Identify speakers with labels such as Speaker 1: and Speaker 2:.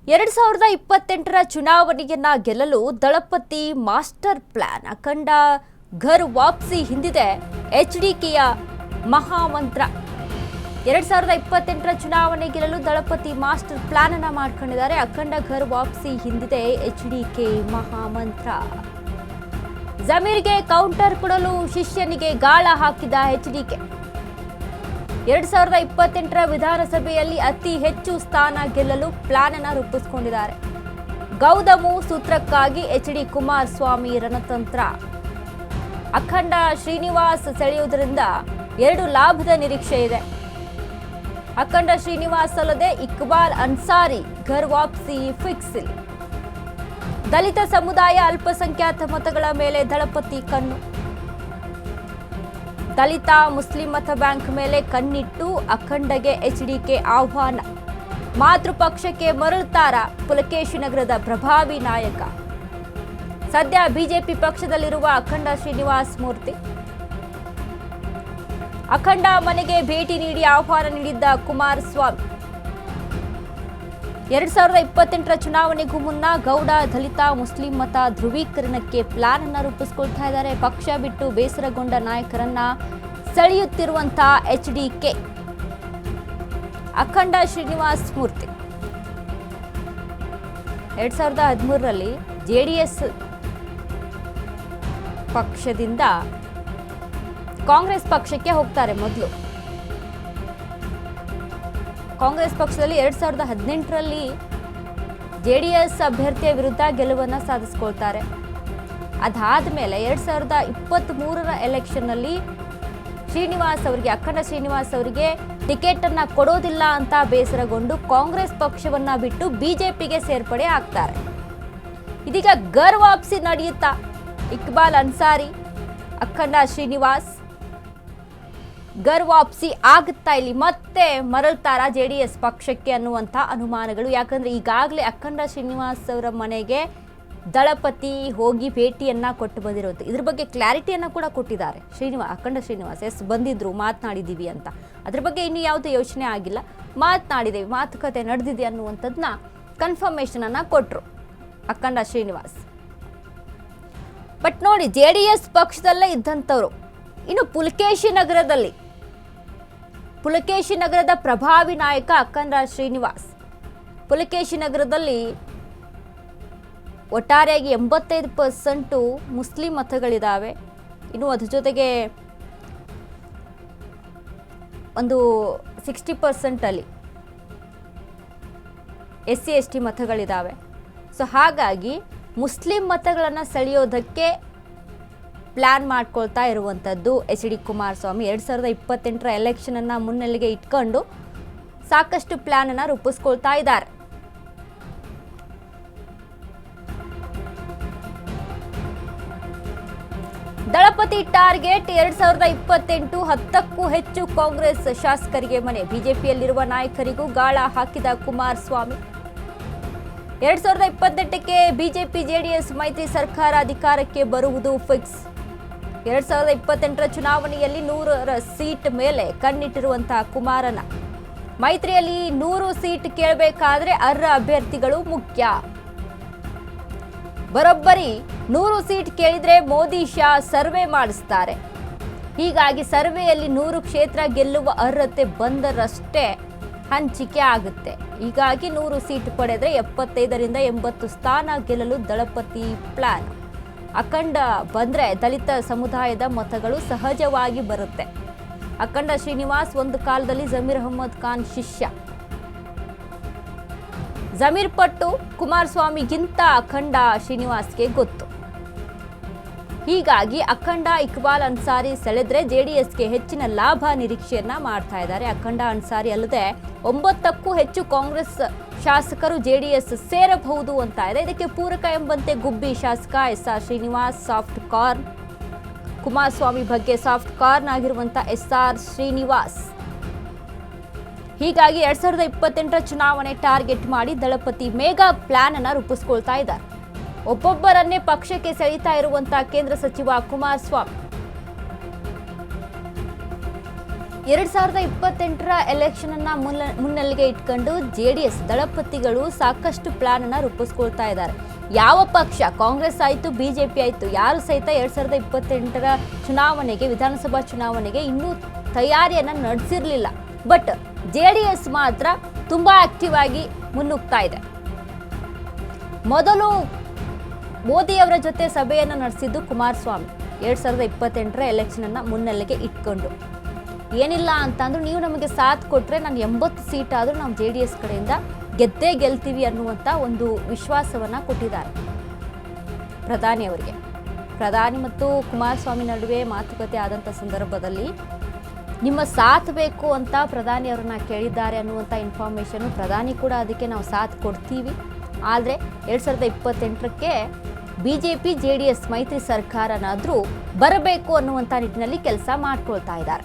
Speaker 1: 2028ರ ಚುನಾವಣೆಯನ್ನ ಗೆಲ್ಲಲು ದಳಪತಿ master plan ಅಖಂಡ ಘರ್ ವಾಪಸಿ ಹಿಂದಿದೆ ಎಚ್ಡಿಕೆಯ ಮಹಾಮಂತ್ರ. 2028ರ ಚುನಾವಣೆ ಗೆಲ್ಲಲು ದಳಪತಿ ಮಾಸ್ಟರ್ ಪ್ಲಾನ್ ಅನ್ನ ಮಾಡ್ಕೊಂಡಿದ್ದಾರೆ. ಅಖಂಡ ಘರ್ ವಾಪಸಿ ಹಿಂದಿದೆ ಎಚ್ಡಿಕೆ ಮಹಾಮಂತ್ರ. ಜಮೀರ್ಗೆ ಕೌಂಟರ್ ಕೊಡಲು ಶಿಷ್ಯನಿಗೆ ಗಾಳ ಹಾಕಿದ ಎಚ್ಡಿಕೆ. 2028ರ ವಿಧಾನಸಭೆಯಲ್ಲಿ ಅತಿ ಹೆಚ್ಚು ಸ್ಥಾನ ಗೆಲ್ಲಲು ಪ್ಲಾನ್ ಅನ್ನು ರೂಪಿಸಿಕೊಂಡಿದ್ದಾರೆ. ಗೌದಮು ಸೂತ್ರಕ್ಕಾಗಿ ಎಚ್ಡಿ ಕುಮಾರಸ್ವಾಮಿ ರಣತಂತ್ರ. ಅಖಂಡ ಶ್ರೀನಿವಾಸ್ ಸೆಳೆಯುವುದರಿಂದ 2 ಲಾಭದ ನಿರೀಕ್ಷೆ ಇದೆ. ಅಖಂಡ ಶ್ರೀನಿವಾಸ್ ಅಲ್ಲದೆ ಇಕ್ಬಾಲ್ ಅನ್ಸಾರಿ ಘರ್ ವಾಪಸಿ ಫಿಕ್ಸ್. ದಲಿತ ಸಮುದಾಯ ಅಲ್ಪಸಂಖ್ಯಾತ ಮತಗಳ ಮೇಲೆ ದಳಪತಿ ಕಣ್ಣು. ದಲಿತ ಮುಸ್ಲಿಂ ಮತ ಬ್ಯಾಂಕ್ ಮೇಲೆ ಕಣ್ಣಿಟ್ಟು ಅಖಂಡಗೆ ಎಚ್ಡಿಕೆ ಆಹ್ವಾನ. ಮಾತೃಪಕ್ಷಕ್ಕೆ ಮರಳುತ್ತಾರ ಪುಲಕೇಶಿ ನಗರದ ಪ್ರಭಾವಿ ನಾಯಕ. ಸದ್ಯ ಬಿಜೆಪಿ ಪಕ್ಷದಲ್ಲಿರುವ ಅಖಂಡ ಶ್ರೀನಿವಾಸ್ ಮೂರ್ತಿ ಅಖಂಡ ಮನೆಗೆ ಭೇಟಿ ನೀಡಿ ಆಹ್ವಾನ ನೀಡಿದ್ದ ಕುಮಾರಸ್ವಾಮಿ. 2028ರ ಚುನಾವಣೆಗೂ ಮುನ್ನ ಗೌಡ ದಲಿತ ಮುಸ್ಲಿಂ ಮತ ಧ್ರುವೀಕರಣಕ್ಕೆ ಪ್ಲಾನ್ ಅನ್ನು ರೂಪಿಸಿಕೊಳ್ತಾ ಇದ್ದಾರೆ. ಪಕ್ಷ ಬಿಟ್ಟು ಬೇಸರಗೊಂಡ ನಾಯಕರನ್ನ ಸೆಳೆಯುತ್ತಿರುವಂತಹ ಎಚ್ಡಿಕೆ. ಅಖಂಡ ಶ್ರೀನಿವಾಸ್ ಮೂರ್ತಿ 2013ರಲ್ಲಿ ಜೆಡಿಎಸ್ ಪಕ್ಷದಿಂದ ಕಾಂಗ್ರೆಸ್ ಪಕ್ಷಕ್ಕೆ ಹೋಗ್ತಾರೆ. ಮೊದಲು ಕಾಂಗ್ರೆಸ್ ಪಕ್ಷದಲ್ಲಿ 2018ರಲ್ಲಿ ಜೆಡಿಎಸ್ ಅಭ್ಯರ್ಥಿಯ ವಿರುದ್ಧ ಗೆಲುವನ್ನು ಸಾಧಿಸಿಕೊಳ್ತಾರೆ. ಅದಾದ ಮೇಲೆ 2023ರ ಎಲೆಕ್ಷನ್ನಲ್ಲಿ ಅಖಂಡ ಶ್ರೀನಿವಾಸ್ ಅವರಿಗೆ ಟಿಕೆಟ್ ಅನ್ನ ಕೊಡೋದಿಲ್ಲ ಅಂತ ಬೇಸರಗೊಂಡು ಕಾಂಗ್ರೆಸ್ ಪಕ್ಷವನ್ನ ಬಿಟ್ಟು ಬಿಜೆಪಿಗೆ ಸೇರ್ಪಡೆ ಆಗ್ತಾರೆ. ಇದೀಗ ಘರ್ ವಾಪಸಿ ನಡೆಯುತ್ತಾ ಇಕ್ಬಾಲ್ ಅನ್ಸಾರಿ ಅಖಂಡ ಶ್ರೀನಿವಾಸ್ ಘರ್ ವಾಪಸಿ ಆಗುತ್ತಾ, ಇಲ್ಲಿ ಮತ್ತೆ ಮರಳ್ತಾರ ಜೆಡಿಎಸ್ ಪಕ್ಷಕ್ಕೆ ಅನ್ನುವಂಥ ಅನುಮಾನಗಳು. ಯಾಕಂದ್ರೆ ಈಗಾಗಲೇ ಅಖಂಡ ಶ್ರೀನಿವಾಸ್ ಅವರ ಮನೆಗೆ ದಳಪತಿ ಹೋಗಿ ಭೇಟಿಯನ್ನ ಕೊಟ್ಟು ಬಂದಿರೋದು. ಇದ್ರ ಬಗ್ಗೆ ಕ್ಲಾರಿಟಿಯನ್ನ ಕೂಡ ಕೊಟ್ಟಿದ್ದಾರೆ ಅಖಂಡ ಶ್ರೀನಿವಾಸ್. ಎಸ್ ಬಂದಿದ್ರು, ಮಾತನಾಡಿದ್ದೀವಿ ಅಂತ. ಅದ್ರ ಬಗ್ಗೆ ಇನ್ನೂ ಯಾವುದೇ ಯೋಚನೆ ಆಗಿಲ್ಲ, ಮಾತನಾಡಿದ್ದೇವೆ, ಮಾತುಕತೆ ನಡೆದಿದೆ ಅನ್ನುವಂಥದ್ದನ್ನ ಕನ್ಫರ್ಮೇಷನ್ ಅನ್ನ ಕೊಟ್ಟರು ಅಖಂಡ ಶ್ರೀನಿವಾಸ್. ಬಟ್ ನೋಡಿ, ಜೆಡಿಎಸ್ ಪಕ್ಷದಲ್ಲೇ ಇದ್ದಂಥವ್ರು ಇನ್ನು ಪುಲಕೇಶಿ ನಗರದ ಪ್ರಭಾವಿ ನಾಯಕ ಅಖಂಡ ಶ್ರೀನಿವಾಸ್. ಪುಲಕೇಶಿ ನಗರದಲ್ಲಿ ಒಟ್ಟಾರೆಯಾಗಿ 85% ಮುಸ್ಲಿಂ ಮತಗಳಿದ್ದಾವೆ. ಇನ್ನು ಅದ್ರ ಜೊತೆಗೆ ಒಂದು 60% ಅಲ್ಲಿ SC/ST ಮತಗಳಿದ್ದಾವೆ. ಸೊ ಹಾಗಾಗಿ ಮುಸ್ಲಿಂ ಮತಗಳನ್ನು ಸೆಳೆಯೋದಕ್ಕೆ ಪ್ಲಾನ್ ಮಾಡ್ಕೊಳ್ತಾ ಇರುವಂಥದ್ದು ಎಚ್ಡಿ ಕುಮಾರಸ್ವಾಮಿ. 2028ರ ಎಲೆಕ್ಷನ್ ಅನ್ನ ಮುನ್ನೆಲೆಗೆ ಇಟ್ಕೊಂಡು ಸಾಕಷ್ಟು ಪ್ಲಾನ್ ಅನ್ನ ರೂಪಿಸ್ಕೊಳ್ತಾ ಇದ್ದಾರೆ. ದಳಪತಿ ಟಾರ್ಗೆಟ್ 2028 10ಕ್ಕೂ ಹೆಚ್ಚು ಕಾಂಗ್ರೆಸ್ ಶಾಸಕರಿಗೆ ಮನೆ. ಬಿಜೆಪಿಯಲ್ಲಿರುವ ನಾಯಕರಿಗೂ ಗಾಳ ಹಾಕಿದ ಕುಮಾರಸ್ವಾಮಿ. 2028ಕ್ಕೆ ಬಿಜೆಪಿ ಜೆಡಿಎಸ್ ಮೈತ್ರಿ ಸರ್ಕಾರ ಅಧಿಕಾರಕ್ಕೆ ಬರುವುದು ಫಿಕ್ಸ್. 2028ರ ಚುನಾವಣೆಯಲ್ಲಿ 100 ಸೀಟ್ ಮೇಲೆ ಕಣ್ಣಿಟ್ಟಿರುವಂತಹ ಕುಮಾರನ ಮೈತ್ರಿಯಲ್ಲಿ 100 ಸೀಟ್ ಕೇಳಬೇಕಾದ್ರೆ ಅರ್ಹ ಅಭ್ಯರ್ಥಿಗಳು ಮುಖ್ಯ. ಬರೋಬ್ಬರಿ 100 ಸೀಟ್ ಕೇಳಿದ್ರೆ ಮೋದಿ ಶಾ ಸರ್ವೆ ಮಾಡಿಸ್ತಾರೆ. ಹೀಗಾಗಿ ಸರ್ವೆಯಲ್ಲಿ 100 ಕ್ಷೇತ್ರ ಗೆಲ್ಲುವ ಅರ್ಹತೆ ಬಂದರಷ್ಟೇ ಹಂಚಿಕೆ ಆಗುತ್ತೆ. ಹೀಗಾಗಿ 100 ಸೀಟ್ ಪಡೆದ್ರೆ 75ರಿಂದ 80 ಸ್ಥಾನ ಗೆಲ್ಲಲು ದಳಪತಿ ಪ್ಲಾನ್. ಅಖಂಡ ಬಂದ್ರೆ ದಲಿತ ಸಮುದಾಯದ ಮತಗಳು ಸಹಜವಾಗಿ ಬರುತ್ತೆ. ಅಖಂಡ ಶ್ರೀನಿವಾಸ್ ಒಂದು ಕಾಲದಲ್ಲಿ ಜಮೀರ್ ಅಹಮದ್ ಖಾನ್ ಶಿಷ್ಯ. ಜಮೀರ್ ಪಟ್ಟು ಕುಮಾರಸ್ವಾಮಿಗಿಂತ ಅಖಂಡ ಶ್ರೀನಿವಾಸ್ಗೆ ಗೊತ್ತು. ಹೀಗಾಗಿ ಅಖಂಡ ಇಕ್ಬಾಲ್ ಅನ್ಸಾರಿ ಸೆಳೆದ್ರೆ ಜೆಡಿಎಸ್ಗೆ ಹೆಚ್ಚಿನ ಲಾಭ ನಿರೀಕ್ಷೆಯನ್ನ ಮಾಡ್ತಾ ಇದ್ದಾರೆ. ಅಖಂಡ ಅನ್ಸಾರಿ ಅಲ್ಲದೆ 9ಕ್ಕೂ ಹೆಚ್ಚು ಕಾಂಗ್ರೆಸ್ ಶಾಸಕರು ಜೆಡಿಎಸ್ ಸೇರಬಹುದು ಅಂತ ಇದೆ. ಇದಕ್ಕೆ ಪೂರಕ ಎಂಬಂತೆ ಗುಬ್ಬಿ ಶಾಸಕ SR Srinivas soft corn. Kumaraswamy ಬಗ್ಗೆ ಸಾಫ್ಟ್ ಕಾರ್ನ್ ಆಗಿರುವಂತ SR ಶ್ರೀನಿವಾಸ್. ಹೀಗಾಗಿ 2028ರ ಚುನಾವಣೆ ಟಾರ್ಗೆಟ್ ಮಾಡಿ ದಳಪತಿ ಮೇಗಾ ಪ್ಲಾನ್ ಅನ್ನ ರೂಪಿಸ್ಕೊಳ್ತಾ ಇದ್ದಾರೆ. ಒಬ್ಬೊಬ್ಬರನ್ನೇ ಪಕ್ಷಕ್ಕೆ ಸೆಳೀತಾ ಇರುವಂತಹ ಕೇಂದ್ರ ಸಚಿವ ಕುಮಾರಸ್ವಾಮಿ. 2028ರ ಎಲೆಕ್ಷನ್ ಅನ್ನ ಮುನ್ನೆಲೆಗೆ ಇಟ್ಕೊಂಡು JDS ದಳಪತಿಗಳು ಸಾಕಷ್ಟು ಪ್ಲಾನ್ ಅನ್ನ ರೂಪಿಸ್ಕೊಳ್ತಾ ಇದ್ದಾರೆ. ಯಾವ ಪಕ್ಷ, ಕಾಂಗ್ರೆಸ್ ಆಯಿತು, ಬಿಜೆಪಿ ಆಯಿತು, ಯಾರು ಸಹಿತ 2028ರ ಚುನಾವಣೆಗೆ, ವಿಧಾನಸಭಾ ಚುನಾವಣೆಗೆ ಇನ್ನೂ ತಯಾರಿಯನ್ನ ನಡೆಸಿರಲಿಲ್ಲ. ಬಟ್ JDS ಮಾತ್ರ ತುಂಬಾ ಆಕ್ಟಿವ್ ಆಗಿ ಮುನ್ನುಗ್ತಾ ಇದೆ. ಮೊದಲು ಮೋದಿಯವರ ಜೊತೆ ಸಭೆಯನ್ನು ನಡೆಸಿದ್ದು ಕುಮಾರಸ್ವಾಮಿ 2028ರ ಎಲೆಕ್ಷನ್ ಅನ್ನ ಮುನ್ನೆಲೆಗೆ ಇಟ್ಕೊಂಡು. ಏನಿಲ್ಲ ಅಂತಂದ್ರೂ ನೀವು ನಮಗೆ ಸಾಥ್ ಕೊಟ್ಟರೆ ನಾನು 80 ಸೀಟ್ ಆದರೂ ನಾವು JDS ಕಡೆಯಿಂದ ಗೆದ್ದೇ ಗೆಲ್ತೀವಿ ಅನ್ನುವಂಥ ಒಂದು ವಿಶ್ವಾಸವನ್ನು ಕೊಟ್ಟಿದ್ದಾರೆ ಪ್ರಧಾನಿಯವರಿಗೆ. ಪ್ರಧಾನಿ ಮತ್ತು ಕುಮಾರಸ್ವಾಮಿ ನಡುವೆ ಮಾತುಕತೆ ಆದಂಥ ಸಂದರ್ಭದಲ್ಲಿ ನಿಮ್ಮ ಸಾಥ್ ಬೇಕು ಅಂತ ಪ್ರಧಾನಿಯವರನ್ನ ಕೇಳಿದ್ದಾರೆ ಅನ್ನುವಂಥ ಇನ್ಫಾರ್ಮೇಷನು. ಪ್ರಧಾನಿ ಕೂಡ ಅದಕ್ಕೆ ನಾವು ಸಾಥ್ ಕೊಡ್ತೀವಿ, ಆದರೆ 2028ಕ್ಕೆ BJP JDS ಮೈತ್ರಿ ಸರ್ಕಾರನಾದರೂ ಬರಬೇಕು ಅನ್ನುವಂಥ ನಿಟ್ಟಿನಲ್ಲಿ ಕೆಲಸ ಮಾಡ್ಕೊಳ್ತಾ ಇದ್ದಾರೆ.